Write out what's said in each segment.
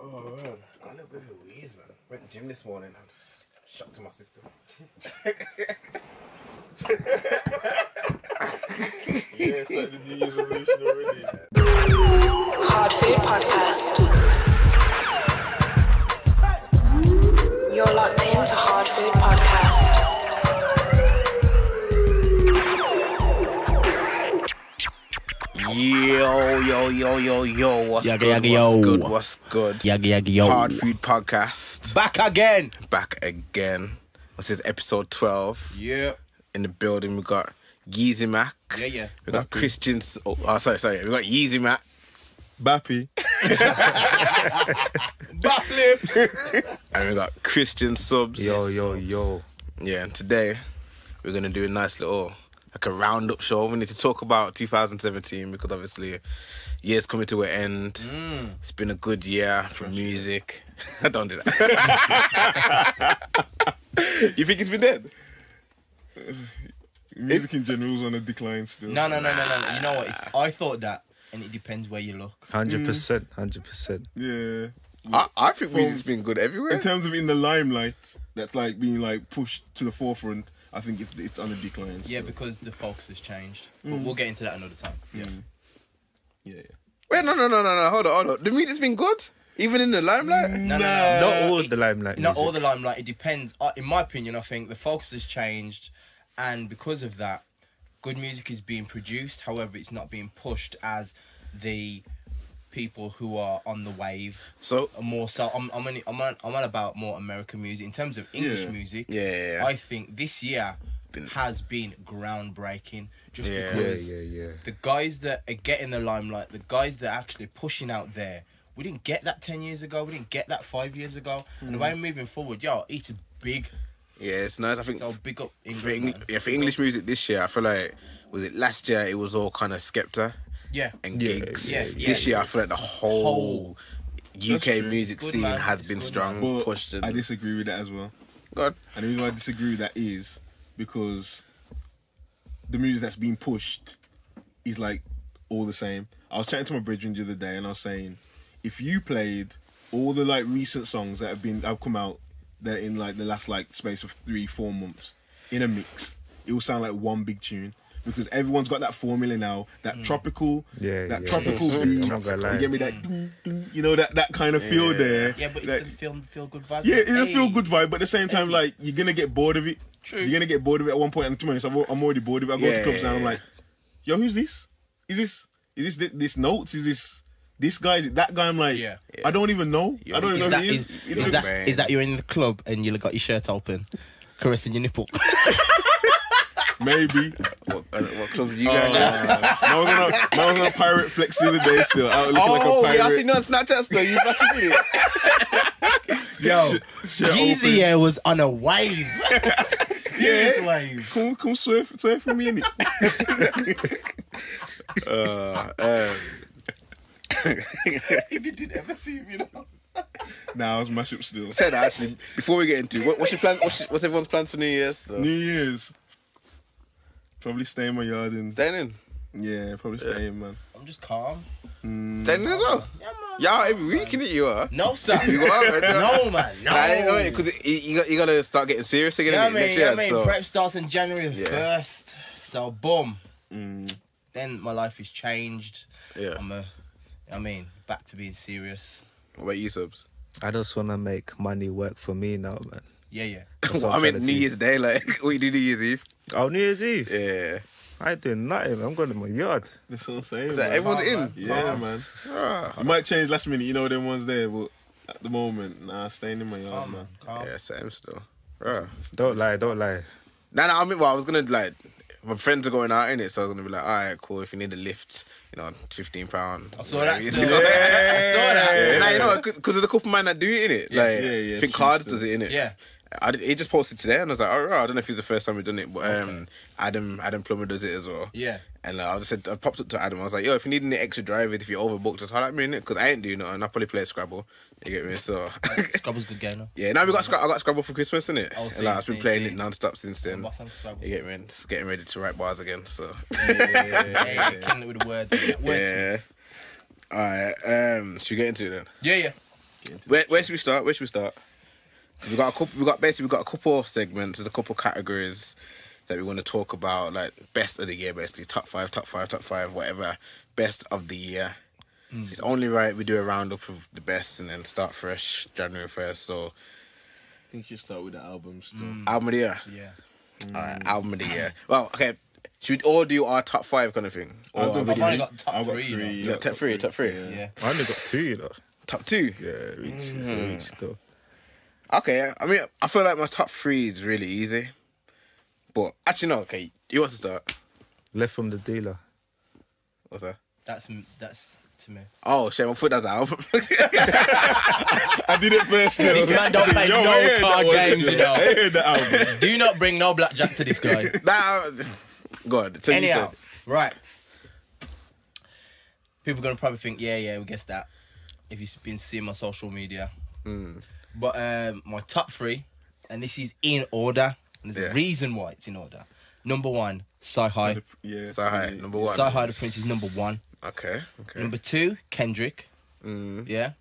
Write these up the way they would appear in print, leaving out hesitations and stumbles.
Oh man, got a little bit of a wheeze, man. Went to the gym this morning. I'm just shocked to my system. Yeah, it's like the New Year's resolution already. Hardfood Podcast. You're locked into Hardfood Podcast. Yo, what's good? Yo. Hardfood Podcast. Back again. What's this, episode 12? Yeah. In the building, we got YZY Mac. Yeah. We got Christian... Oh, sorry. We got YZY Mac. Bappy. Back lips. And we got Christian Soobz. Yo. Yeah, and today we're going to do a nice little... like a roundup show. We need to talk about 2017 because obviously year's coming to an end. It's been a good year for music. Don't do that. You think it's been dead? Music in general is on a decline still. No. You know what? I thought that, and it depends where you look. 100%. Yeah. I think music's been good everywhere. In terms of in the limelight, that's like being like pushed to the forefront, I think it's on a decline still. Yeah, because the focus has changed. But we'll get into that another time. Yeah. Wait, no. Hold on. The music's been good? Even in the limelight? No. Not all the limelight. Not all the limelight. It depends. In my opinion, I think the focus has changed, and because of that, good music is being produced. However, it's not being pushed as the people who are on the wave. So more so, I'm on about more American music in terms of English music. Yeah. I think this year has been groundbreaking. Just because the guys that are getting the limelight, the guys that are actually pushing out there. We didn't get that 10 years ago. We didn't get that 5 years ago. And the way we're moving forward, it's big. yeah, it's nice. I think So big up for England. for English music this year, I feel like last year it was all kind of Skepta and gigs. Yeah. This year I feel like the whole UK music Good, scene man. has It's been good, strong, But pushed. I disagree with that as well. God. And the reason why I disagree with that is because the music that's being pushed is like all the same. I was chatting to my brethren the other day and I was saying, if you played all the like recent songs that have come out that in like the last like space of 3-4 months in a mix, it will sound like one big tune. Because everyone's got that formula now, that tropical beat. I'm not gonna lie. You get me that, ding, you know, that kind of feel there. Yeah, but it's the feel good vibe. Yeah, it's a feel good vibe, but at the same time, like, you're gonna get bored of it. True. You're gonna get bored of it at one point, and to be honest, I'm already bored of it. I go to clubs now, and I'm like, yo, who's this? Is this Notes? Is this guy? Is it that guy? I'm like, I don't even know. I don't even know who he is. Is that you're in the club and you got your shirt open, caressing your nipple? Maybe. What club did you guys I was on a pirate flex the other day still. Out looking like a pirate. I seen you on Snapchat still. You watching it? Yo, YZY was on a wave. Serious wave. Come surf for me, innit? If you did ever see me, Nah, I was mash up still. Say that actually. Before we get into what's your plan? What's everyone's plans for New Year's? Though? New Year's. Probably stay in my yard and... Staying in? Yeah, probably staying, man. I'm just calm. Staying in as well? Yeah, man. Yeah, every week, innit, you are? No, sir. You are? No, man. No. Because you got to start getting serious again next year. So. Prep starts on January the 1st. So, boom. Then my life has changed. Yeah. Back to being serious. What about you, Soobz? I just want to make money work for me now, man. Yeah. Well, New Year's Day, like, what you do New Year's Eve? Oh, New Year's Eve? Yeah. I ain't doing nothing, man. I'm going to my yard. That's what I'm saying, Is that man. everyone's in? Yeah, man. It might change last minute, you know them ones there, but at the moment, staying in my yard, man. Calm. Yeah, same still. Don't lie. Nah, I was going to, like, my friends are going out, innit? So I was going to be like, all right, cool, if you need a lift, £15. I saw that Yeah. still. I saw that. Nah, you know, because of the couple man that do it, innit? I think Cards does it, innit? Yeah. He just posted today and I was like, oh, I don't know if it's the first time we've done it, but Adam Plummer does it as well. Yeah. And I popped up to Adam, I was like, yo, if you need any extra drivers, if you're overbooked, just highlight me, innit? Because I ain't doing nothing, I probably play Scrabble. You get me? So Scrabble's good game, no? yeah, now I got Scrabble for Christmas, innit? Oh, And I've been playing it non-stop since then. Boss on Scrabble. You get me? Just getting ready to write bars again, so. Yeah, killing it with the words. Yeah. Alright, should we get into it then? Yeah. Where should we start? Where should we start? We got a couple of segments. There's a couple of categories that we want to talk about, like best of the year, basically top five, whatever. Best of the year. It's only right we do a roundup of the best and then start fresh January 1st. So I think you should start with the album still. album of the year. Yeah. Alright, album of the year. Well, okay. Should we all do our top 5 kind of thing? Or I've I've only got top I've got 3. three. You got top three. Yeah. I only got 2, you know. Top 2? Yeah, reach still. Okay, I mean, I feel like my top 3 is really easy. But actually, no, okay. You want to start? Left from the dealer. What's that? That's to me. Oh, shit, I thought that's the album. I did it first. This man don't play no card games, you know. I heard the album. Do not bring no blackjack to this guy. Go on. So Anyhow, right. People are gonna probably think, yeah, we guessed that. If you've been seeing my social media. But my top 3, and this is in order, and there's a reason why it's in order. Number 1, Sci-Hi. Yeah. Sci-Hi, number 1. Sci-Hi the Prince is number 1. Okay. Number 2, Kendrick. Yeah.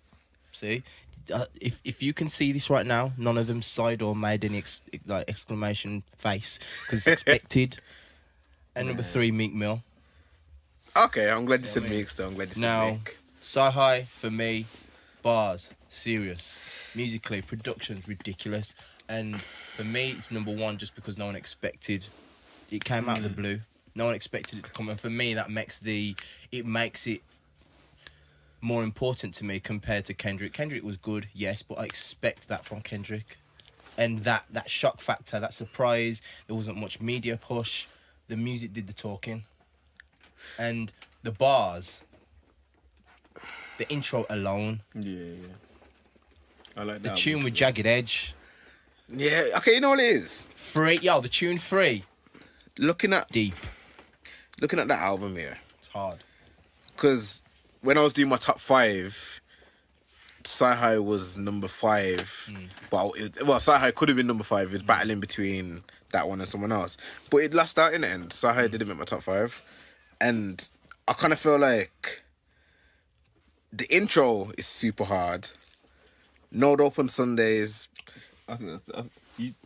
See, if you can see this right now, none of them sighed or made any exclamation face because it's expected. And number 3, Meek Mill. Okay, I'm glad you said Meek though. I'm glad you said Now, Meek. Sci-Hi for me, bars, serious, musically, production's ridiculous, and for me it's number 1 just because no one expected. It came out of the blue. No one expected it to come, and for me that makes it more important to me compared to Kendrick. Kendrick was good, yes, but I expect that from Kendrick, and that shock factor, that surprise. There wasn't much media push. The music did the talking, and the bars. The intro alone. Yeah. I like The that. tune with Jagged Edge. Yeah, okay, you know what it is? The tune 3. Looking at Deep. that album here, It's hard. because when I was doing my top 5, Sci-Hi was number 5. But Sci-Hi could have been number 5. It was battling between that one and someone else. But it lost out in the end. Sci-Hi didn't make my top 5. And I kind of feel like the intro is super hard. No Open Sundays. I think that's.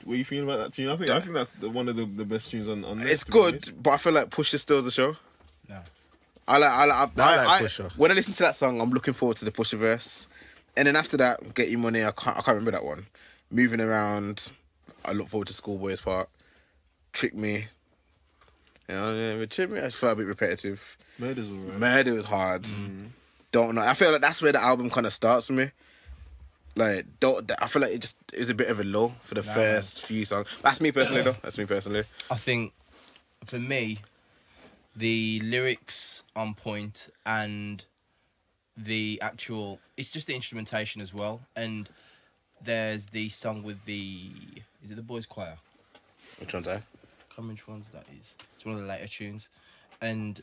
What are you feeling about that tune? I think that's one of the best tunes on there. It's good, but I feel like Pusha steals the show. No. I like Pusha. When I listen to that song, I'm looking forward to the Pusha verse. And then after that, Get Your Money, I can't remember that one. Moving Around, I look forward to Schoolboy's part. Trick Me. You know, Trick Me, I just felt a bit repetitive. Murder's alright. Murder was hard. Don't know. I feel like that's where the album kind of starts for me. Like, I feel like it was a bit of a low for the first few songs. That's me personally, though. That's me personally. I think, for me, the lyrics on point and the actual... It's just the instrumentation as well. And there's the song with the... Is it the Boys Choir? Which one's that? I can't remember which ones that is. It's one of the later tunes. And,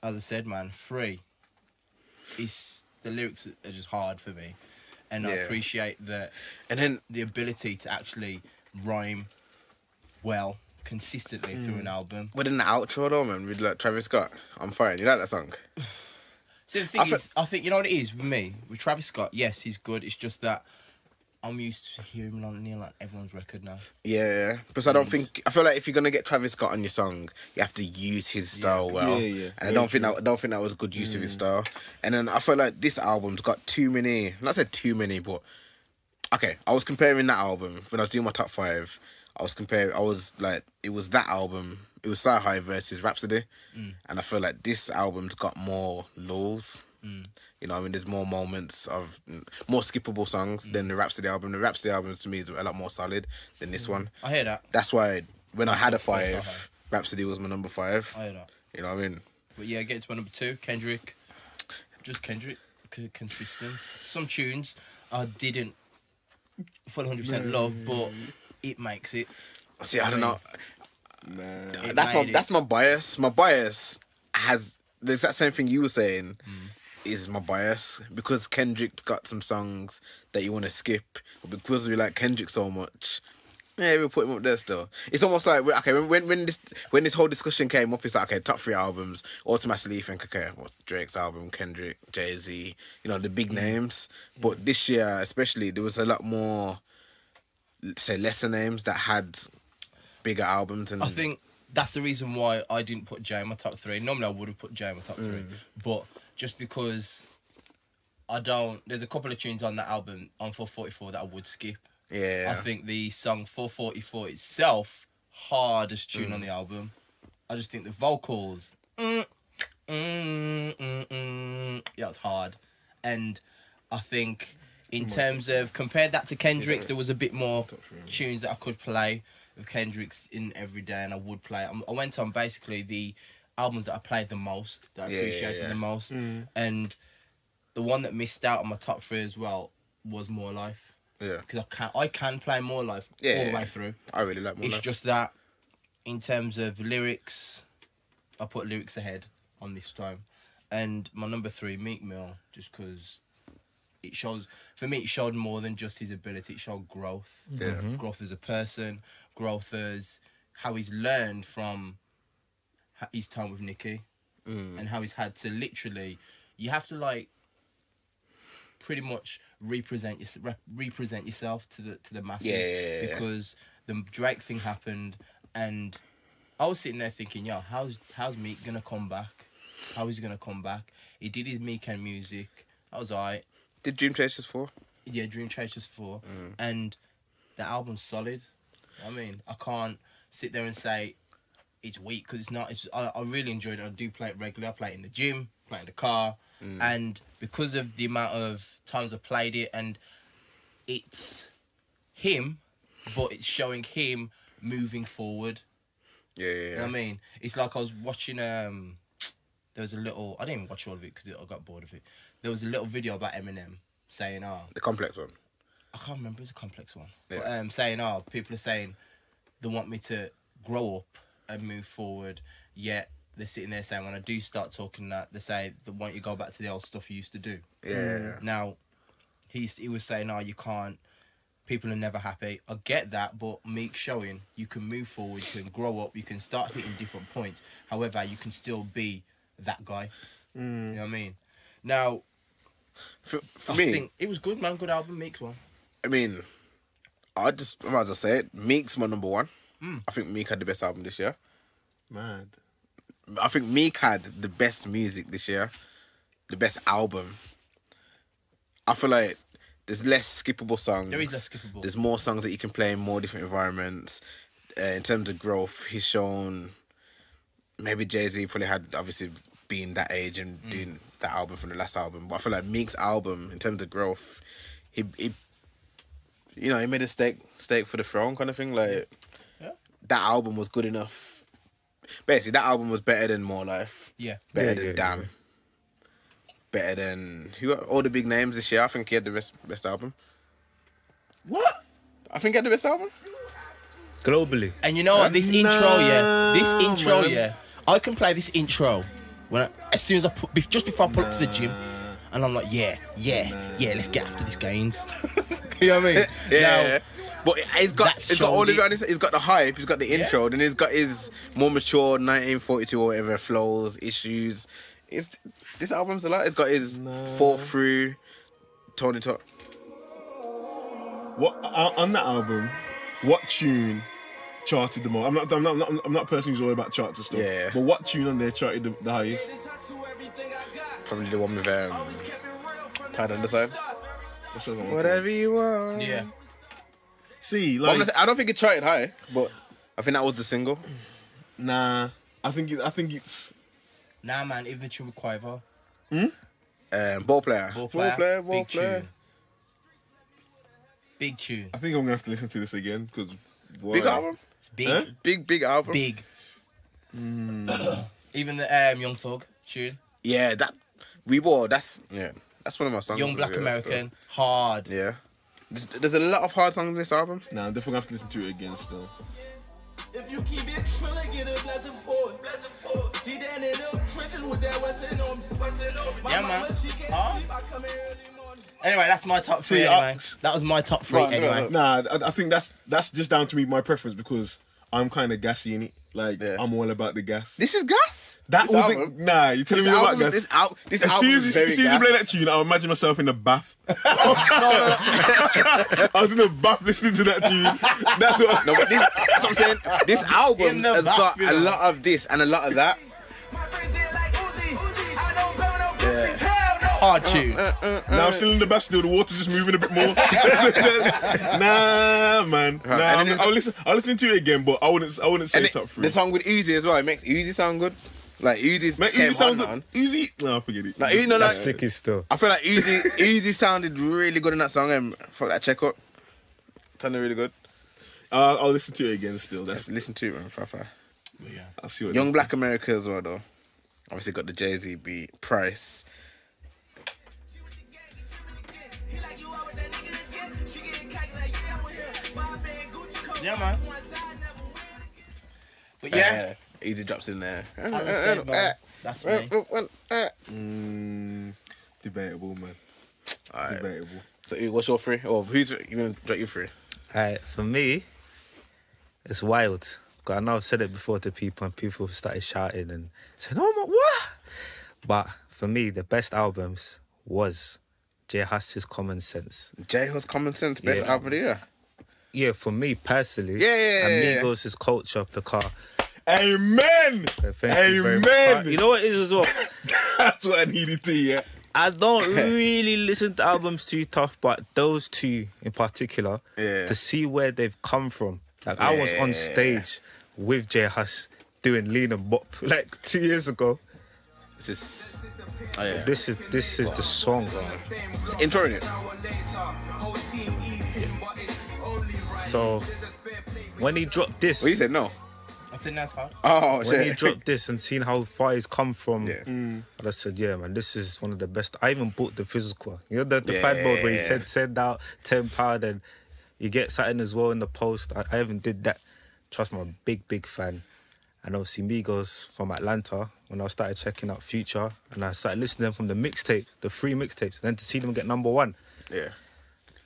as I said, man, Free. The lyrics are just hard for me. And I appreciate that. And then the ability to actually rhyme well, consistently through an album. But in the outro though, man, with like Travis Scott, I'm fine. You like that song? So the thing is, I think, you know what it is with me? With Travis Scott, yes, he's good. It's just that I'm used to hearing him on near like everyone's record now. Yeah. Because I feel like if you're gonna get Travis Scott on your song, you have to use his style well. Yeah. And I don't think that was good use of his style. And then I feel like this album's got too many, not said too many, but okay, I was comparing that album when I was doing my top 5. I was like, it was that album. It was Sci-Hi versus Rhapsody. And I feel like this album's got more lulls. You know what I mean? There's more moments of more skippable songs than the Rhapsody album. The Rhapsody album to me is a lot more solid than this one. I hear that. That's why when I had a 5, Rhapsody was my number 5. I hear that. You know what I mean? But yeah, getting to my number 2, Kendrick. Just Kendrick. Consistent. Some tunes I didn't full 100% love, but it makes it. See, I don't know. Man. That's my bias. My bias there's that same thing you were saying. Is my bias because Kendrick's got some songs that you want to skip, but because we like Kendrick so much, Yeah, we'll put him up there still. It's almost like okay, when this whole discussion came up, it's like okay, top 3 albums. Automatically, you think okay, what's Drake's album, Kendrick, YZY, you know the big names. But this year, especially, there was a lot more, say, lesser names that had bigger albums. And I think that's the reason why I didn't put Jay in my top 3. Normally, I would have put Jay in my top 3, but just because there's a couple of tunes on that album on 444 that I would skip. Yeah, I think the song 444 itself, hardest tune on the album. I just think the vocals, yeah, it's hard. And I think in terms of, compared that to Kendrick's, there was a bit more tunes that I could play with Kendrick's in every day, and I would play. I went on basically the albums that I played the most, that I appreciated the most. And the one that missed out on my top 3 as well was More Life. Yeah, Because I can play More Life all the way through. I really like More It's Life. just that in terms of lyrics, I put lyrics ahead on this time. And my number 3, Meek Mill, just because it shows, for me, it showed more than just his ability. It showed growth. Yeah. Growth as a person, growth as how he's learned from his time with Nicki, and how he's had to literally, you have to like pretty much represent yourself to the masses, because the Drake thing happened, and I was sitting there thinking, yo, how's Meek gonna come back? How is he gonna come back? He did his Meek music. I was alright. Did Dream Chasers 4? Yeah, Dream Chasers 4, and the album's solid. I mean, I can't sit there and say it's weak, because it's not. I really enjoyed it. I do play it regularly. I play it in the gym, play it in the car, and because of the amount of times I played it, and it's him, but it's showing him moving forward. Yeah. You know what I mean? It's like I was watching. There was a little. I didn't even watch all of it because I got bored of it. There was a little video about Eminem saying, The complex one. I can't remember. It's a complex one. Yeah. But, saying, people are saying they want me to grow up and move forward. Yet they're sitting there saying, when I do start talking that, they say they want you to go back to the old stuff you used to do. Yeah. Now, he was saying, you can't. People are never happy. I get that, but Meek showing you can move forward, you can grow up, you can start hitting different points. However, you can still be that guy. You know what I mean? Now, For I me, think it was good, man. Good album, Meek's one. I mean, I might as well say it. Meek's my number 1. I think Meek had the best album this year. Mad. I think Meek had the best music this year. The best album. I feel like there's less skippable songs. There is less skippable. There's more songs that you can play in more different environments. In terms of growth, he's shown... Maybe Jay-Z probably had, obviously, being that age and doing that album from the last album. But I feel like Meek's album, in terms of growth, he made a stake for the throne kind of thing. Like, that album was good enough. Basically, that album was better than More Life. Yeah. Better than Damn. Better than... Who got all the big names this year? I think he had the best album. What? I think he had the best album. Globally. And you know what? This intro, I can play this intro as soon as just before I pull up to the gym, and I'm like, yeah, let's get after this gains. You know what I mean? Yeah. But he's got all of it. He's got the hype. He's got the intro. Then he's got his more mature 1942 or whatever flows, issues. This album's a lot. It's got his fall through, Tony Talk. What on that album? What tune charted the most? I'm not a person who's all about charts and stuff. Yeah. But what tune on there charted the highest? Probably the one with Tied on the side. What's that one? Whatever you want. Yeah. See, Well, like, I don't think it charted high, but I think that was the single. nah. I think it's. Nah, man. Even the tune with Quavo. Ball player. Ball Ball player. player. Big tune. Big tune. I think I'm gonna have to listen to this again because. Big album. It's big. Huh? Big album. Big. Even the Young Thug tune. Yeah, that's one of my songs. Young Black American. Hard. Yeah. There's a lot of hard songs in this album. Nah, I'm definitely gonna have to listen to it again still. If you keep it trilling, get a blessing for it. Blessing for it. He down in the trenches with that Westin on me. Yeah, man. She can't sleep, I come in early morning. Anyway, that's my top three. See, Anyway, that was my top three. Anyway, Nah, I think that's just down to me, my preference, because I'm kind of gassy in it. Like, I'm all about the gas. This is gas. That This wasn't. album. Nah, you're telling me about gas. This As album soon is very as you gas. play that tune, I imagine myself in the bath. I was in the bath listening to that tune. That's what. No, but that's what I'm saying. This album In the has got bath, you a know. lot of this and a lot of that. My friends did like Uzis. I don't play with no goofies. Hell no. hard tune. Now I'm still in the bath. Still, the water's just moving a bit more. Nah, man. Nah, And then I'll listen to it again, but I wouldn't say And top three. the song with Uzi as well. It makes Uzi sound good. Like Uzi's Man, came Uzi sound on. good. Uzi, no, forget it. Like, you know, That's like, sticky still. I feel like Uzi sounded really good in that song, and fuck that check up. Sounded really good. I'll listen to it again. Still, Let's that's. listen to it, man. Fafa. I'll see what. Young Black America as well, though. Obviously got the Jay-Z beat, Price. Yeah, man. But yeah, Easy drops in there. as I said, man, that's me. Debatable, man. Alright. Debatable. So what's your three? Or who's you gonna drop your three? Alright, for me, it's wild. 'Cause I know I've said it before to people, and people started shouting and saying, "Oh my, what?" But for me, the best albums was J Huss's Common Sense. J Hus Common Sense, best Yeah. album of the year. Yeah, for me personally. Yeah. Amigos is Culture of the Car. Amen. Thank you very much. Amen. But you know what it is as well? That's what I needed to hear. I don't really listen to albums too tough, but those two in particular, Yeah. to see where they've come from. Like I was on stage with J Huss doing Lean and Bop like 2 years ago. This is. Oh yeah. This is the song. It's intro in it. So when he dropped this, Well, you said no. I said that's hard. Oh when he shit. dropped this and seen how far he's come from, Yeah. I just said, yeah, man, this is one of the best. I even bought the physical. You know the Yeah. fad mode where he said send out £10 and you get something as well in the post. I even did that. Trust me, I'm a big fan. And obviously Migos from Atlanta, when I started checking out Future and I started listening to them from the mixtapes, the free mixtapes, and then to see them get #1, Yeah.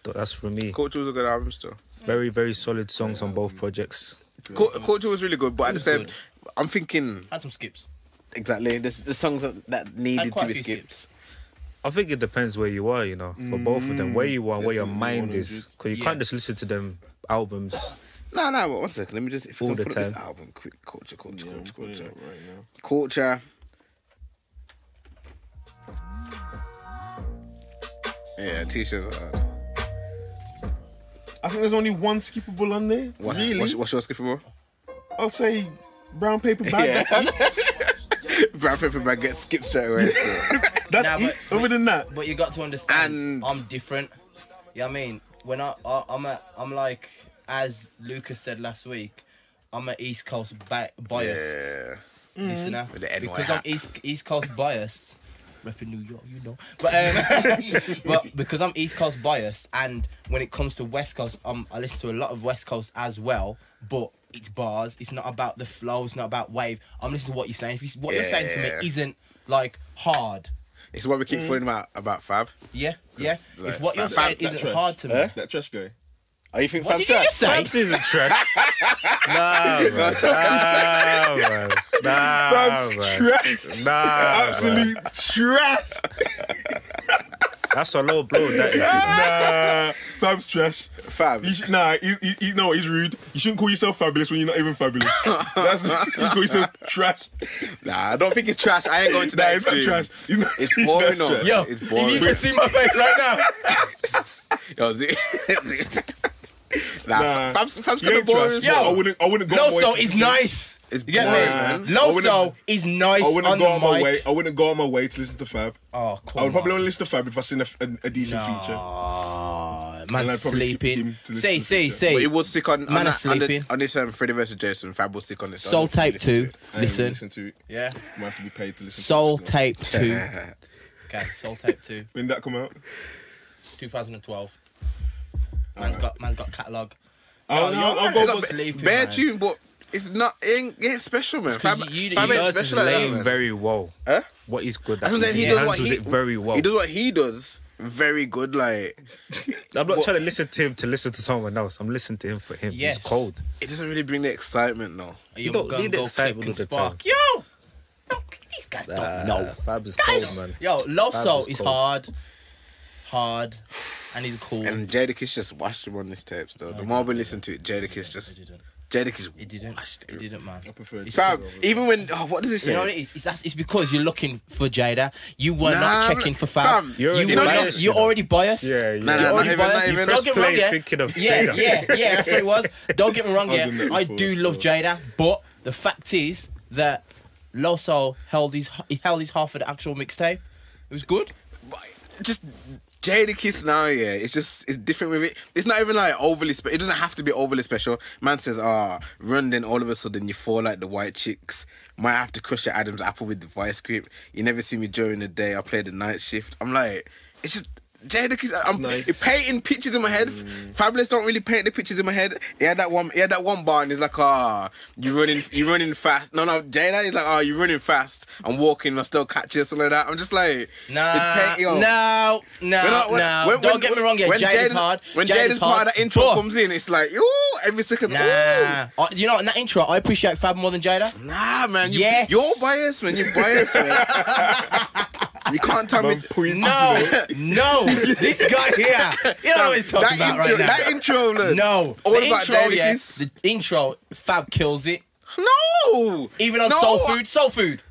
that's for me. Culture was a good album still. Very solid songs on both projects. Culture was really good, but at the same, I'm thinking Had some skips. exactly the songs that needed to quite be a few skipped. I think it depends where you are, you know, for both of them, where you are, where your mind is. Because you can't just listen to them albums. No, but 1 second. Let me just if I All can the put up this time. album quick. Culture. Right now. Culture. Yeah, t-shirts. I think there's only one skippable on there. What's really? your skippable? I'll say brown paper bag. Yeah. That's it. Brown paper bag gets skipped straight away. Still. That's Nah, it. Other than that, But you got to understand, And- I'm different. You know what I mean? When I'm like, as Lucas said last week, I'm an East Coast biased Yeah. listener. With the NY Because hat. I'm East Coast biased, repping New York, you know. But but because I'm East Coast biased, and when it comes to West Coast, I listen to a lot of West Coast as well. But it's bars. It's not about the flow. It's not about wave. I'm listening to what you're saying. If what you're saying to Yeah. me isn't like hard. It's what we keep falling about Fab. Yeah. like, If what you're Fab- saying that isn't trash. hard to me. that trash guy. Are you think What Fab's did you trash? just say? Babs isn't trash. man. That's trash. Man. Absolute trash. That's a low blow, that is. Nah, Fab's trash. Fab. You no, he's rude. You shouldn't call yourself fabulous when you're not even fabulous. You should call yourself trash. Nah, I don't think it's trash. I ain't going to Nah, that it's not extreme. trash. He's not- It's he's boring, not though. trash. Yo, It's boring. if you can see my face right now. Yo, Nah, Fab's he kind of ain't boring. trash. as Yo, well. I wouldn't go on my way Loso to is listen to him. nice. It's You get boring, me? man. Loso is nice I on wouldn't the go on my mic. way. I wouldn't go on my way to listen to Fab. Oh, come I would probably on. only listen to Fab if I seen a decent feature. Man, And I'd probably skip sleeping. him to listen Say, to the But it was sick on Man is that, sleeping. on this Freddie vs Jason. Fab was sick on this. Soul Tape 2. I ain't gonna Listen. listen to it. Yeah. Might have to be paid to listen Soul to it. Tape 2. Okay, Soul Tape 2. When that come out? 2012. Man's got catalogue. I'll you're go not for sleeping, Bare man. tune, but It's not. It ain't special, man. Fab He ain't does his special like that, lane man. very well. Huh? What he's good That's at. what I'm saying. He handles it very well. He does what he does very good. Like, I'm not trying to listen to him to listen to someone else. I'm listening to him for him. Yes. He's cold. it doesn't really bring the excitement, though. You don't gun need the go excitement click and all the time. spark. Yo, these guys don't know. Fab is cold, man. Yo, Loso is is cold. hard, and he's cool. And Jadakiss just washed him on this tape, though. The more we listen to it, Jadakiss just. Jadakiss It didn't. washed It him. didn't, man. I prefer Fam, even when. Oh, what does it say? You know what it is? It's because you're looking for Jada. You were Nah, not checking for Fab. fam, You're already were biased, you're you know. already biased. Yeah, Nah, You're nah, already not biased. even. Don't get me wrong, yeah. Thinking of Yeah, Jada. yeah, that's what it was. Don't get me wrong, I've yeah. done that I before, do love so. Jada, but the fact is that Loso held his half of the actual mixtape. It was good. Just Jadakiss now, yeah. It's different with it. It's not even like overly special. It doesn't have to be overly special. Man says, run, then all of a sudden you fall like the white chicks. Might have to crush your Adam's apple with the vice grip. You never see me during the day. I play the night shift. I'm like, it's just Jadakiss. I'm nice. painting pictures in my head. Fabulous don't really paint the pictures in my head. He had that one bar and he's like, you running fast. No, Jada is like, you running fast. I'm walking, I still catch you, something like that. I'm just like, No. Don't get me wrong, yeah. Jada's hard. When Jada's Jada's part of that intro but- comes in, it's like, ooh, every second. Nah. You know, in that intro, I appreciate Fab more than Jada. Ooh. Nah, man. Yes. You're biased, man. You're biased, man. You can't tell me. No, this guy here. You know what he's talking about right now. That intro, look. No, All the about intro, Jadakiss. The intro, Fab kills it. No. Even on No. Soul Food.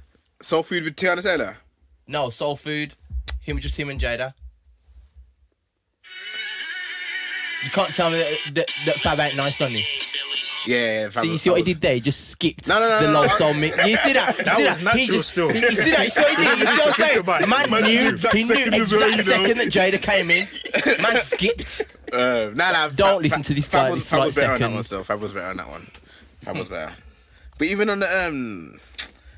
Soul Food with Tiana Taylor. No, Soul Food. Just him and Jada. You can't tell me that Fab ain't nice on this. Yeah. So you see what he did there? He just skipped No. the low soul mix. You see that? That was natural still. You see that? You see what he did? You see what I'm saying? The man Man knew, knew exact he knew second as well, exact you know. second that Jada came in. Man skipped. Don't listen to this guy this Fab was better on that second. one still. Fab was better on that one. Fab was better. But even on the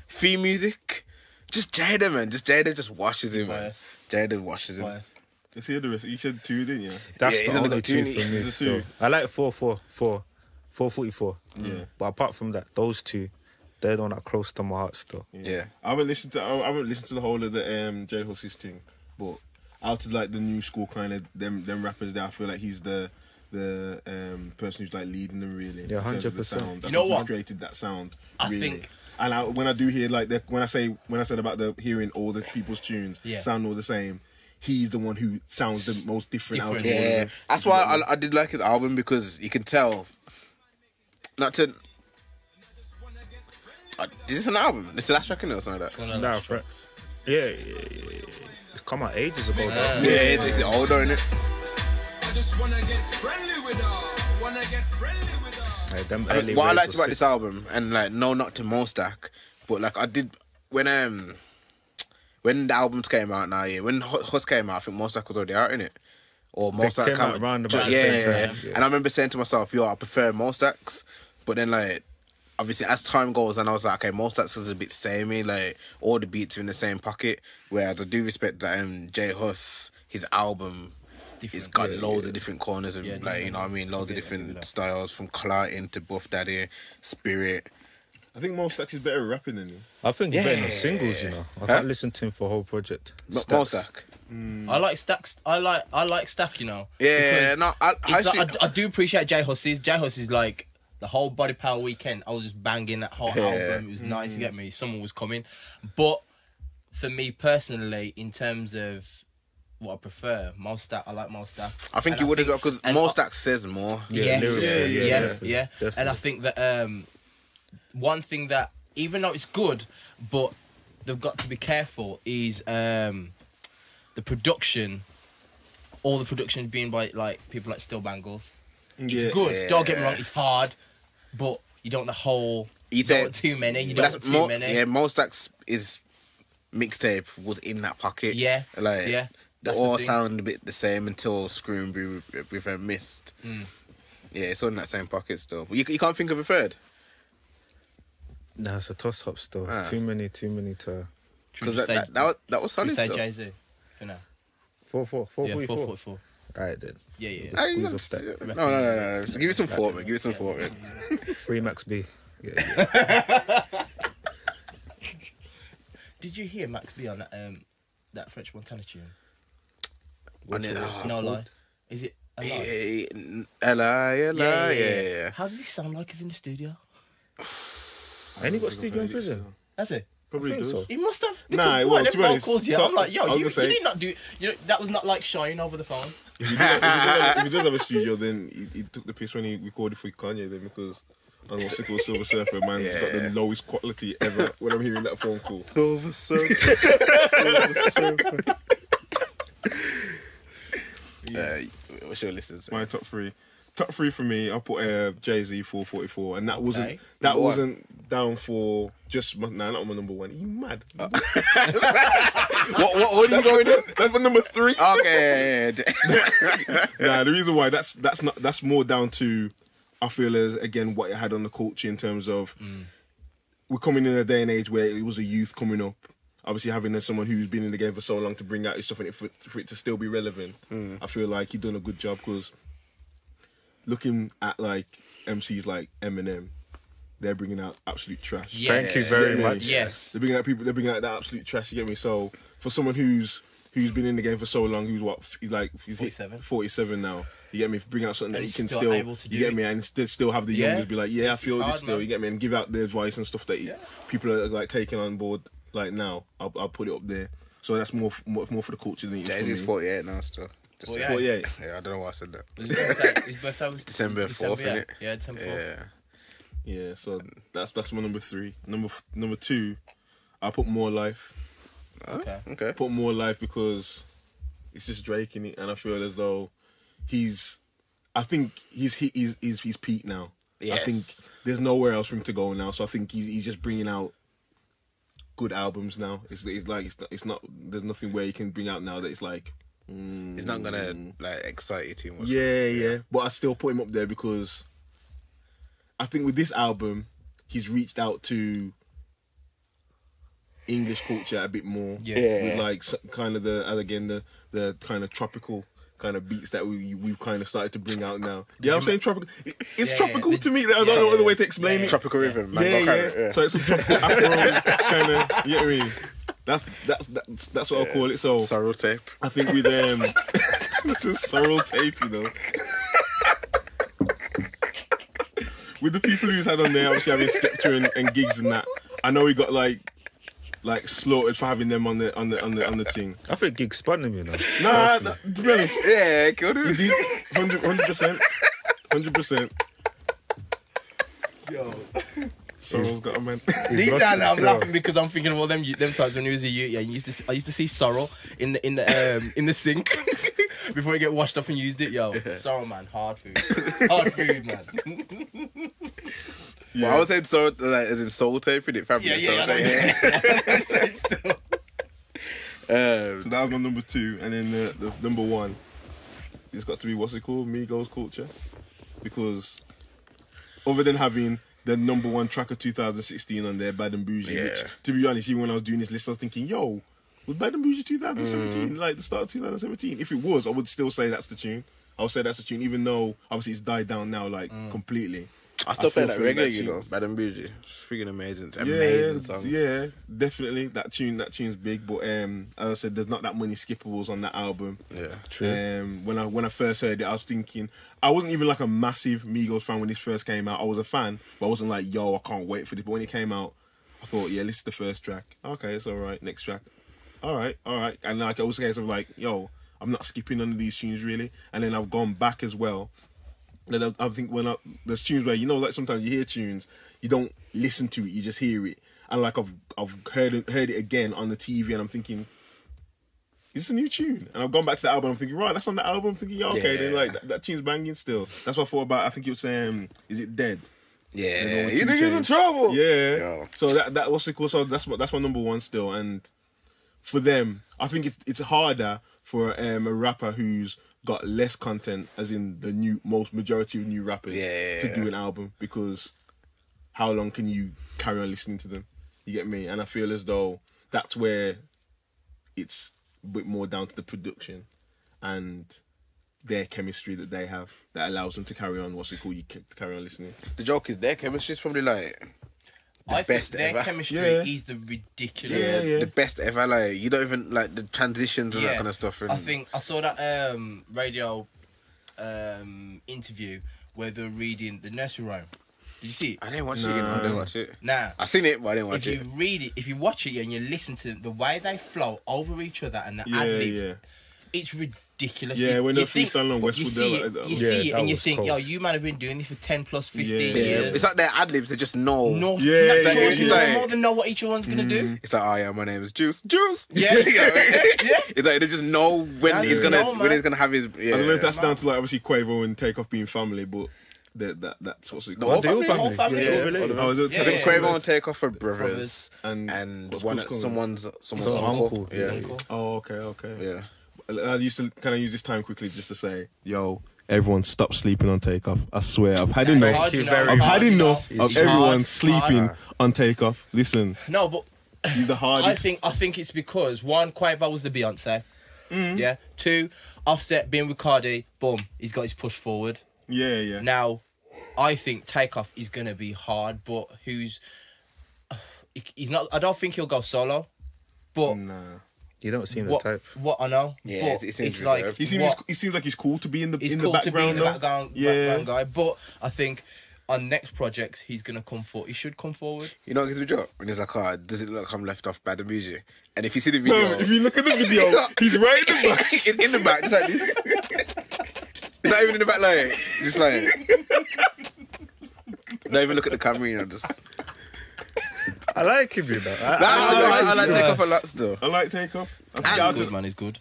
theme music, just Jada, man. Jada just washes him, man. Biased. Jada washes him. Biased. Let's hear the rest. You said 2, didn't you? That's Yeah, he's the only only got two two. for me He's a still. two. I like 444. Yeah. But apart from that, those two, they're the one that close to my heart still. Yeah. I haven't listened to the whole of the J Huss's thing, but out of like the new school kind of them rappers there, I feel like he's the person who's like leading them really. Yeah, in terms of the 100%. sound. I You know think he's what? created that sound. I really. think- And when I do hear like when I said about the hearing all the people's tunes sound all the same, he's the one who sounds the most different out of all of Yeah. them. That's why I did like his album, because you can tell. Not to. Is this an album? This is the last track in it or something like that? Nah, frets. Yeah. It's come out ages ago. though. Yeah, it's older, isn't it? I just wanna get friendly with her. Wanna get friendly with her. Like, them I early mean, what I waves liked was about sick. this album, and like, no, not to Mostack, but like I did when the albums came out now, yeah, when Huss came out, I think Mostack was already out in it, or Mostack came out around about the yeah, same yeah. time, yeah. And I remember saying to myself, yo, I prefer Mostacks, but then like, obviously as time goes, and I was like, okay, Mostacks is a bit samey, like all the beats are in the same pocket, whereas I do respect that J Huss, his album. It's got loads of different corners of, like, you know what I mean? Loads of different styles, from Clartin to Buff Daddy, Spirit. I think Mo Stack is better at rapping than him. I think he's better than Yeah. singles, you know. I can't listen to him for a whole project. Mostack. I like Stacks. I like Stack. You know. Yeah, because no, it's like, I do appreciate J Huss's. J Huss is like the whole Body Power weekend. I was just banging that whole album. It was nice. You get me? Someone was coming, but for me personally, in terms of what I prefer, Mostack. I like Mostack. I think you would as well, because Mostack says more. Yes, lyrically, yeah. definitely. And I think that one thing that, even though it's good, but they've got to be careful is the production. All the production being by like people like Still Bangles. It's good. Yeah. Don't get me wrong. It's hard, but you don't want the whole. You don't want too many. You don't want too many. Yeah, Mostack's is mixtape was in that pocket. Yeah, like yeah. They That's all the thing. sound a bit the same until Screwing with a Mist. Yeah, it's all in that same pocket still. You can't think of a third. Nah, it's a toss up still. It's Ah. too many to. Because that was solid We say still. Jay Z for now. 444. Yeah, 444. Alright then. Yeah. We'll squeeze off that. No. Give it some thought, man. Give it some thought, man. 3 Max B. Yeah. Did you hear Max B on that French Montana tune? Oh, No lie. Is it a lie? Yeah. How does he sound like he's in the studio? And he got studio in prison. That's it. Probably think does. so. He must have. Nah, Because well, them to be honest, vocals, yeah. I'm like, yo, I was you gonna say- did not do. You know, that was not like Shine over the phone. If he does have a studio, then he took the piss when he recorded for Kanye. Then because I know Sickle Silver Surfer, man's got the lowest quality ever when I'm hearing that phone call. Silver Surfer. What's your list? My top three. Top three for me, I put Jay-Z 444, and that wasn't Number one. wasn't down for just not my number one. Are you mad? What are you going to? That's my number three. Okay. Nah, the reason why that's more down to, I feel, as again what it had on the culture in terms of we're coming in a day and age where it was a youth coming up. Obviously, having someone who's been in the game for so long to bring out his stuff and for it to still be relevant, I feel like he done a good job. Because looking at like MCs like Eminem, they're bringing out absolute trash. Yes. Thank you very Yeah, much. Yes. They're bringing out people. They're bringing out that absolute trash. You get me? So for someone who's been in the game for so long, who's he's 47. 47 now. You get me? Bring out something that And you he's can still still able to you do get it. me, and still have the Yeah. youngers be like, yeah, Yes, I feel it's this hard, still. man. You get me? And give out the advice and stuff that people are like taking on board. Like now, I'll put it up there. So that's more for the culture than it is Jay-Z's for me. 48 now still. Just 48? 48. Yeah, I don't know why I said that. His birthday was December 4th, yeah. innit? Yeah, December 4th. Yeah. Yeah, so that's my number three. Number two, I put More Life. Okay. Put More Life because it's just Drake in it, and I feel as though I think he's peak now. Yes. I think there's nowhere else for him to go now. So I think he's just bringing out good albums now. It's not. There's nothing where he can bring out now that it's like. He's not gonna like excite you too much. Yeah. But I still put him up there because I think with this album, he's reached out to English culture a bit more. Yeah. With like kind of the kind of tropical kind of beats that we've kind of started to bring out now. Yeah, I'm saying tropical. It's Yeah, tropical yeah. to me. I don't know other way to explain it. Tropical rhythm, man. Yeah. So it's some tropical Afro kind of. You know what I mean? That's what I'll call it. So Sorrow tape. I think with this is sorrel tape, you know. With the people who's had on there, obviously having Skepta and gigs and that, I know he got like slaughtered for having them on the thing. I think Gig spun him, you know. Nah, to be honest, Yeah, killed he him. did 100%. Yo. Sorrel's got a man. Deep lost down, it I'm still. laughing because I'm thinking of all them times when he was a youth. Yeah, I used to see Sorrow in the sink before he get washed off and used it. Yo, Sorrow man, hard food, man. Well, I was saying soul, like as in soul tape, innit? Fabric soul tape. So that was my number two, and then the number one, it's got to be what's it called, Migos Culture, because other than having the number one track of 2016 on there, Bad and Bougie, Yeah. which, to be honest, even when I was doing this list, I was thinking, yo, was Bad and Bougie 2017, like the start of 2017? If it was, I would still say that's the tune. I would say that's the tune, even though obviously it's died down now, like completely. I still play feel that for regularly, that you tune. know. Bad and Bougie. It's freaking amazing. It's an amazing song. Yeah, definitely. That tune's big, but as I said, there's not that many skippables on that album. Yeah. True. When I first heard it, I was thinking I wasn't even like a massive Migos fan when this first came out. I was a fan, but I wasn't like, yo, I can't wait for this. But when it came out, I thought, yeah, this is the first track. Okay, it's all right. Next track. All right. And like it was a case of like, yo, I'm not skipping none of these tunes really. And then I've gone back as well. Then I think there's tunes where, you know, like sometimes you hear tunes, you don't listen to it, you just hear it. And like I've heard it again on the TV, and I'm thinking, is this a new tune? And I've gone back to the album, I'm thinking, right, that's on the album. I'm thinking, yeah, okay, then like that tune's banging still. That's what I thought about. I think it was is it Dead? Yeah. You You know, niggas in change. trouble. Yeah. Yo. So that what's it called? So that's my number one still. And for them, I think it's harder for a rapper who's got less content, as in the majority of new rappers, to do an album, because how long can you carry on listening to them? You get me? And I feel as though that's where it's a bit more down to the production and their chemistry that they have that allows them to carry on. Carry on listening. The joke is their chemistry is probably like the best their ever. chemistry is the ridiculous. Yeah, the best ever. Like you don't even like the transitions and that kind of stuff. And I think I saw that radio interview where they're reading The Nursery Rhyme. Did you see it? I didn't watch it. I didn't watch it. Nah, I seen it, but I didn't watch it. If you read it, if you watch it and you listen to the way they flow over each other and the ad-libs, it's ridiculous. Yeah, when they're think, freestyling on Westwood, you see it and you think, yo, you might have been doing this for 10 plus 15 years. It's like their ad-libs, they just know. They more than know what each one's going to do. It's like, oh yeah, my name is Juice. Juice! Yeah. It's like they just know when he's gonna have his... Yeah. I don't know if that's down to like obviously Quavo and Takeoff being family, but that's what's it The called. whole family. I think Quavo and Takeoff are brothers. And someone's uncle. Yeah. Oh, okay. Yeah. I used to kind of use this time quickly just to say, yo, everyone stop sleeping on Takeoff. I swear, I've had enough. I've had enough of everyone sleeping on Takeoff. Listen. No, but he's the hardest. I think it's because one, Quavo was the Beyonce. Yeah. Two, Offset being with Cardi, boom, he's got his push forward. Yeah. Now, I think Takeoff is gonna be hard, but he's not. I don't think he'll go solo. But nah. You don't seem the type. What I know. Yeah, it's like he seems like he's cool to be in the background. To be in the background guy. But I think on next projects he's gonna come forward. He should come forward. You know what gives me a joke? When he's like, oh, does it look like I'm left off by the music? And if you see the video, if you look at the video, he's right in the back. in the back, just like this. He's not even in the back, like just like. Don't even look at the camera, you know, just. I like him, you know. I like Takeoff a lot still. I like Takeoff. Good man, he's good.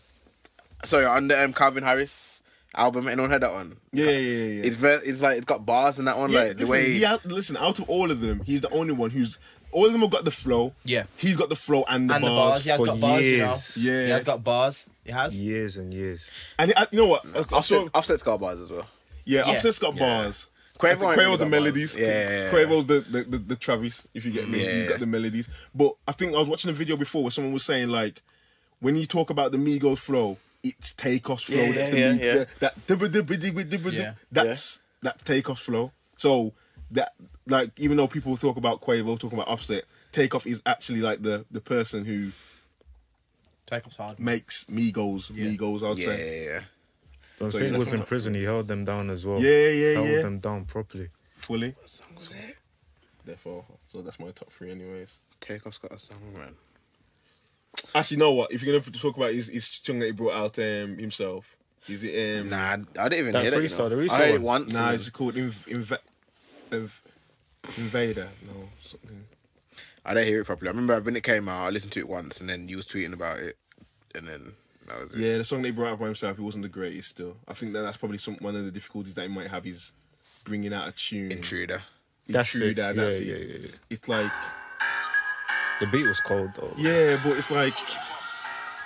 Sorry, on the Calvin Harris album, anyone heard that one? Yeah. It's like it's got bars in that one, like the way. Listen, out of all of them, he's the only one who's. All of them have got the flow. Yeah. He's got the flow and the bars. He has got bars, you know. Yeah. He has got bars. He has. Years and years. And you know what? Offset's got bars as well. Yeah, Offset's got bars. Quavo's the melodies. Yeah. Quavo's the Travis, if you get me. He's got the melodies. But I think I was watching a video before where someone was saying, like, when you talk about the Migos flow, it's Takeoff's flow. That's that Takeoff's flow. So that, like, even though people talk about Quavo, talking about Offset, Takeoff is actually like the person who Takeoff's hard. makes Migos, I would say. Yeah. I think he was in prison. He held them down as well. Held them down properly. Fully. What song was it? Therefore, so that's my top 3 anyways. Takeoff's got a song, man. Actually, you know what? If you're going to talk about his song that he brought out himself, is it... Nah, I didn't even that hear that, freestyle, I heard it once. Nah, it's called Invader. No, something. I didn't hear it properly. I remember when it came out, I listened to it once, and then you was tweeting about it, and then that was it. Yeah, the song that he brought out by himself, it wasn't the greatest still. I think that's probably one of the difficulties that he might have is bringing out a tune. Intruder. That's it. Yeah. It's like... The beat was cold, though. Yeah, but it's like...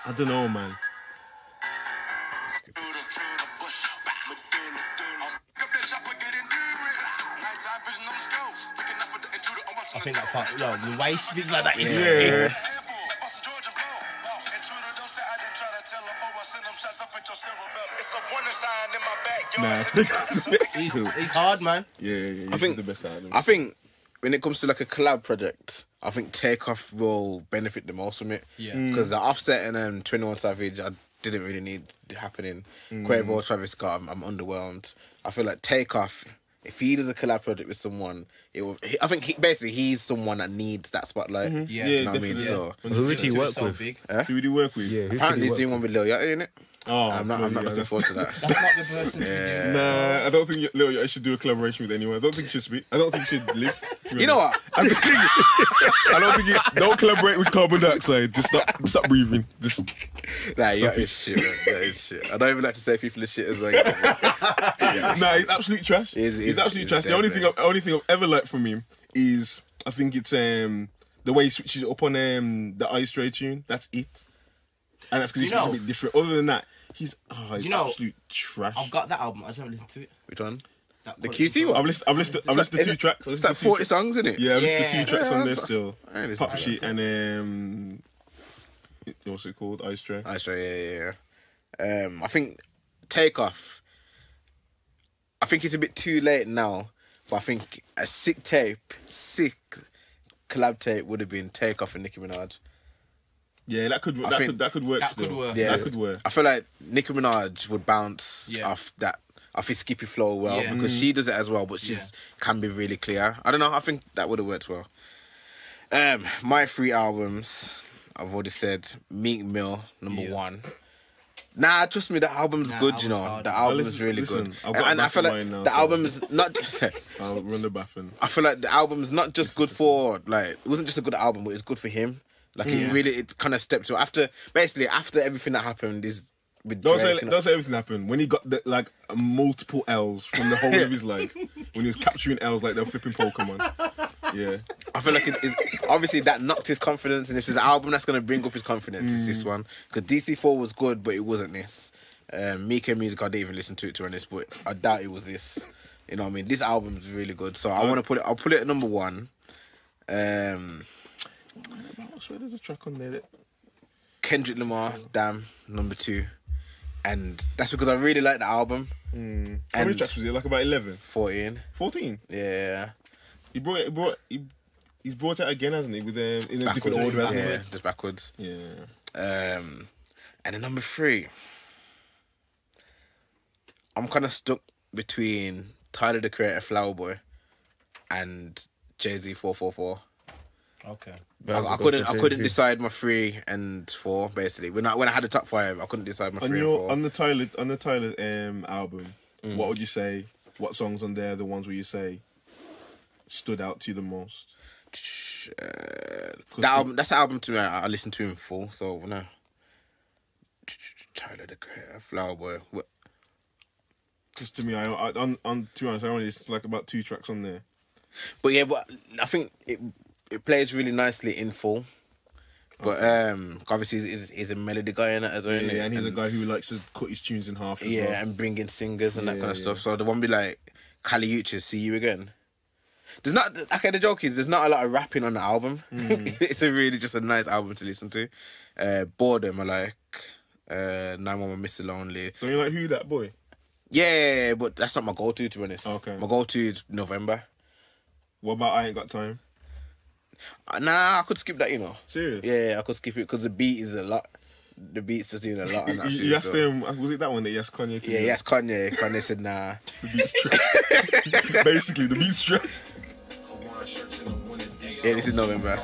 I don't know, man. I think that part, the waist is like that. Yeah. He's hard, man. Yeah. I think the best out of them. I think when it comes to like a collab project, I think Takeoff will benefit the most from it. Yeah. Because the Offset and 21 Savage, I didn't really need happening. Quavo, Travis Scott, I'm underwhelmed. I feel like Takeoff, if he does a collab project with someone, I think he's someone that needs that spotlight. Yeah, you know what I mean? So who would he work with? Who would he work with? Yeah, apparently he's doing one with Lil Yachty, isn't it? Oh, I'm not looking forward to that. That's not the person to be doing. Nah, I don't think Lil Yachty should do a collaboration with anyone. I don't think he should speak. I don't think he should live. You know what? I don't think don't collaborate with carbon dioxide. Just stop breathing. Just nah, Yachty's shit, man. That is shit. I don't even like to say people are shit as well. Nah, he's absolute trash. He's absolute trash. The only thing I've ever liked from him is I think it's the way he switches up on the Ice Stray tune. That's it. And that's because he's a bit different. Other than that, he's absolute trash. I've got that album. I just haven't listened to it. Which one? The QC one? I've listened to 2 tracks. It's like 40 songs, isn't it? Yeah, I've listened to 2 tracks on there still. I Pop Shit and what's it called? Ice Stray. Ice Stray, yeah. I think Takeoff, I think it's a bit too late now, but I think a sick collab tape would have been Takeoff and Nicki Minaj. Yeah, that could work. That could work. Yeah, that could work. I feel like Nicki Minaj would bounce off his skippy flow well because she does it as well, but she's can be really clear. I don't know. I think that would have worked well. My 3 albums, I've already said Meek Mill #1. Nah, trust me, the album's good. You know, the album is really good, and I feel like the album is not. I'll run the bathroom. I feel like the album's not just good for like it wasn't just a good album, but it's good for him. Like it kind of stepped to after everything that happened is. Don't say everything happened. When he got like multiple L's from the whole of his life, when he was capturing L's like they're flipping Pokemon. Yeah, I feel like it's obviously that knocked his confidence, and if there's an album that's gonna bring up his confidence, it's this one. Because DC4 was good, but it wasn't this. Mika music, I didn't even listen to it to be honest, but I doubt it was this. You know what I mean? This album's really good, so I want to put it. I'll put it at #1. I swear there's a track on there that Kendrick Lamar, Damn, #2. And that's because I really like the album. How many tracks was it? Like about 11? 14. 14? Yeah. He's brought it again, hasn't he? With in a different order, hasn't he? Yeah, just backwards. Yeah. And then #3. I'm kind of stuck between Tyler the Creator, Flower Boy, and Jay-Z 444. Okay. I couldn't decide my 3 and 4 basically. When I had the top 5, I couldn't decide my 3 and 4. On the Tyler album, what would you say? What songs on there are the ones where you say stood out to you the most? That's the album to me. I listened to in full. So no. Tyler the Creator, Flower Boy. Just to me, to be honest, I only listened to like about 2 tracks on there. But yeah, I think it plays really nicely in full. But obviously he's a melody guy in it as well. Yeah, and he's a guy who likes to cut his tunes in half as well. And bring in singers and that kind of stuff. So the one be like Kali Uchis, See You Again. The joke is there's not a lot of rapping on the album. It's really just a nice album to listen to. Boredom, I like 911 Mr. Lonely. So you like Who That Boy? Yeah, but that's not my go-to be honest. Okay. My go-to is November. What about I Ain't Got Time? Nah, I could skip that, you know. Serious? Yeah, I could skip it because the beat is a lot. The beat's just doing a lot. On that you asked him, was it that one that you asked Kanye to do? Yeah, Kanye. Kanye said nah. The beat's trash. Basically, the beat's trash. Yeah, this is November.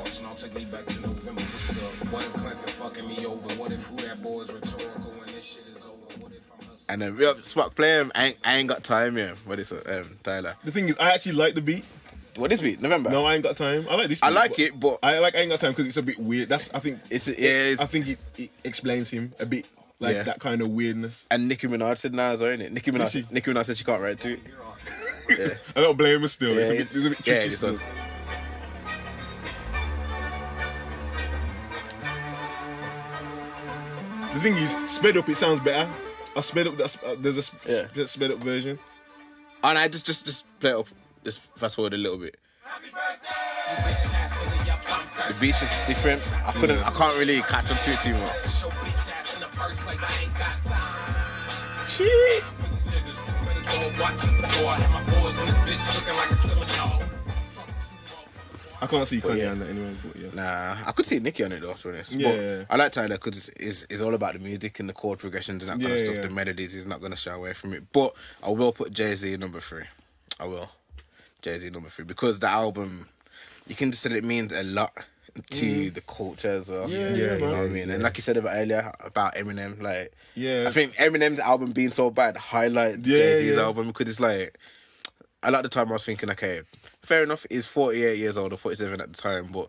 And then Spark play him. I ain't got time, yeah. What is it, Tyler? The thing is, I actually like the beat. What is beat? November? No, I ain't got time. I like this beat. I like it, but I ain't got time because it's a bit weird. I think it explains him a bit, like that kind of weirdness. And Nicki Minaj said nah as well, innit? Nicki Minaj said she can't write to it. Yeah. I don't blame her still. Yeah, it's a bit tricky still. The thing is, sped up, it sounds better. I sped up. There's a sped up version. And I just play it up. Just fast forward a little bit. The beat's just different. I can't really catch on to it too much. I can't see Kanye on that anyway. But yeah. Nah, I could see Nicki on it though, to be honest. Yeah. But I like Tyler because it's all about the music and the chord progressions and that kind of stuff. The melodies, he's not going to shy away from it. But I will put Jay-Z #3. I will. Jay-Z #3 because the album, you can just say it means a lot to the culture as well. Yeah, you know what I mean. And like you said earlier about Eminem, like I think Eminem's album being so bad highlights Jay-Z's album because it's like a lot of the time I was thinking, okay, fair enough, he's 48 years old or 47 at the time, but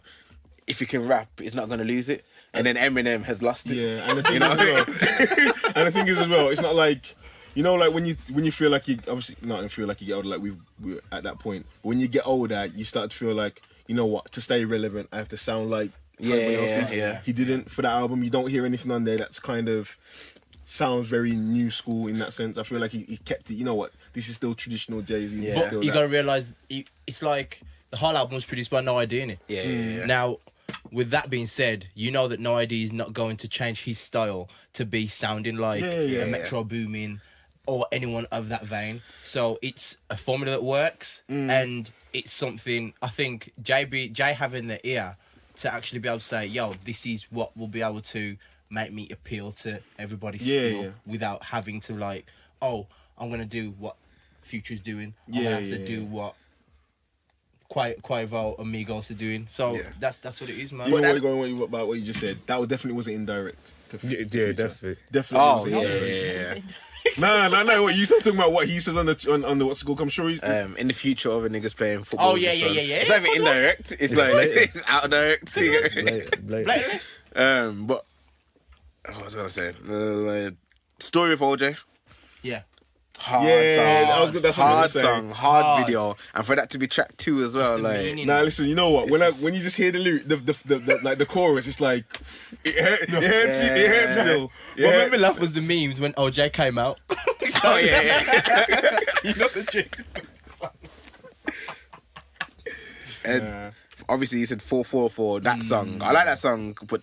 if he can rap, he's not gonna lose it. And then Eminem has lost it. Yeah, and the thing and the thing is as well, it's not like, you know, like when you feel like you obviously not feel like you get older, like we're at that point. But when you get older, you start to feel like, you know what, to stay relevant, I have to sound like everyone else is. He didn't for that album. You don't hear anything on there that's kind of sounds very new school in that sense. I feel like he kept it. You know what, this is still traditional Jay-Z. Yeah. But you got to realise, it's like the whole album was produced by No ID, innit? Yeah. Now, with that being said, you know that No ID is not going to change his style to be sounding like a Metro Boomin, or anyone of that vein. So it's a formula that works, and it's something I think Jay having the ear to actually be able to say, yo, this is what will be able to make me appeal to everybody still without having to like, oh, I'm going to do what Future's doing. I'm going to have to do what Quavo and Migos are doing. So that's what it is, man. You know going about what you just said? That definitely wasn't indirect. Yeah, definitely. Definitely wasn't. No. What you said talking about what he says on the what's it called? I'm sure he's in the future of niggas playing football. Oh yeah. It's not even indirect. It's like it's out direct. Blatant. But what was I gonna say? Story of OJ. Yeah. Hard song. That's what I was gonna say. Hard song, hard video, and for that to be track 2 as well. Like, nah, listen, you know what? When you just hear the lyric, the like the chorus, it's like it hurts you. It hurts still. What made me laugh was the memes when OJ came out. oh yeah. You know the Jason. And obviously he said 444. That song, I like that song, but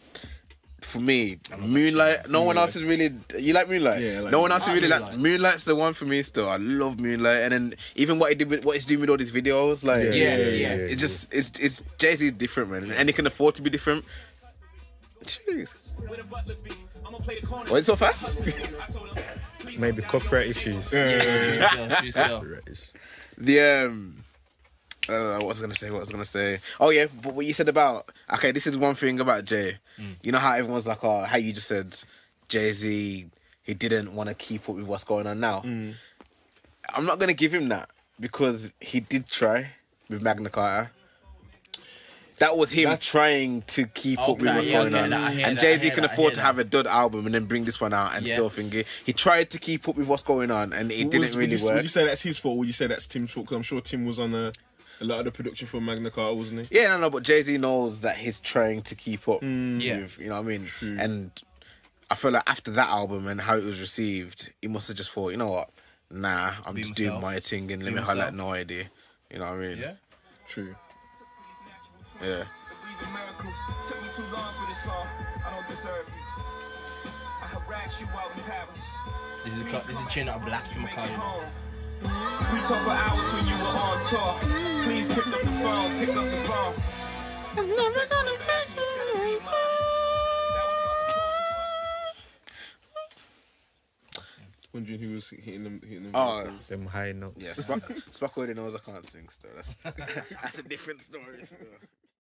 for me, Moonlight. No one else is really. You like Moonlight? Yeah, no one else is really like Moonlight's the one for me. Still, I love Moonlight, and then even what he did with what he's doing with all these videos, like it's just it's Jay-Z's different, man, and he can afford to be different. Jeez. Why is it so fast? Maybe copyright issues. Still. What was I gonna say? Oh yeah, but what you said about this is one thing about Jay. You know how everyone's like, oh, how you just said Jay-Z, he didn't want to keep up with what's going on now. I'm not gonna give him that because he did try with Magna Carta. That was him trying to keep up with what's going on. And Jay-Z can afford to have a dud album and then bring this one out and still think it. He tried to keep up with what's going on and it didn't really work. Would you say that's his fault or would you say that's Tim's fault? Because I'm sure Tim was on a lot of the production for Magna Carta, wasn't he? Yeah, no, but Jay-Z knows that he's trying to keep up with, you know what I mean? True. And I feel like after that album and how it was received, he must have just thought, you know what? Nah, I'm just doing my thing and let me highlight no idea. You know what I mean? Yeah. True. Yeah. Took me too long for this song. I don't deserve you. I harass you out in Paris. This is a tune that I blast him. We talked for hours when you were on tour. Please pick up the phone, pick up the phone. I'm never gonna Wondering who was hitting them. Them high notes. Yeah, Spock already knows I can't sing still. That's a different story still.